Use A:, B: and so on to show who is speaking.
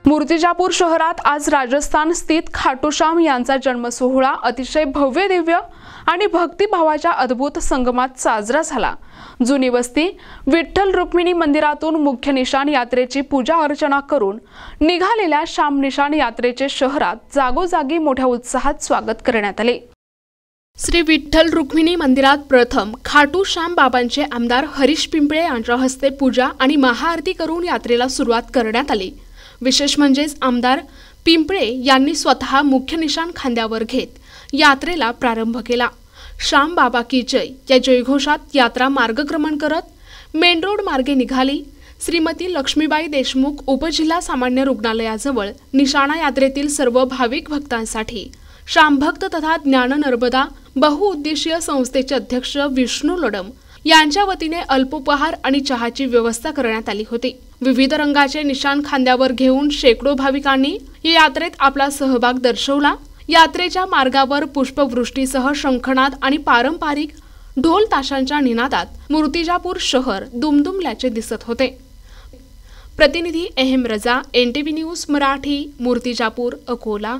A: मूर्तिजापूर शहरात आज राजस्थान स्थित खाटू श्याम यांचा जन्मसोहळा अतिशय भव्य दिव्य आणि भक्तिभावाच्या अद्भुत संगमात साजरा झाला। जुनी वस्ती विठ्ठल रुक्मिणी मंदिरातून मुख्य निशाण यात्रेची पूजा अर्चना करून निघालेल्या श्याम निशाण यात्रेचे शहरात जागोजागी मोठ्या उत्साहात स्वागत करण्यात आले। श्री विठ्ठल रुक्मिणी मंदिरात प्रथम खाटू श्याम बाबांचे आमदार हरीश पिंपळे यांच्या हस्ते पूजा आणि महाआरती करून यात्रेला सुरुवात करण्यात आली। विशेष म्हणजे आमदार पिंपळे यांनी स्वतः मुख्य निशाण खांद्यावर घेत यात्रेला प्रारंभ केला। श्याम बाबा की जय या जयघोषात यात्रा मार्गक्रमण करत मेन रोड मार्गे निघाली। श्रीमती लक्ष्मीबाई देशमुख उपजिल्हा सामान्य रुग्णालयाजवळ निशाणा यात्रेतील सर्व भाविक भक्तांसाठी श्यामभक्त तथा ज्ञान नर्मदा बहुउद्देशीय संस्थेचे अध्यक्ष विष्णू लडम यांच्या वतीने अल्पोपहार आणि चहाची व्यवस्था करण्यात आली होती। विविध रंगाचे निशाण खांद्यावर घेऊन शेकडो भाविकांनी या यात्रेत आपला सहभाग दर्शवला। यात्रेच्या मार्गावर पुष्पवृष्टीसह शंखनाद आणि पारंपरिक ढोल ताशांच्या निनादात मूर्तिजापूर शहर दुमदुमल्याचे दिसत होते। प्रतिनिधी अहम रजा, NTV न्यूज मराठी, मूर्तिजापूर, अकोला।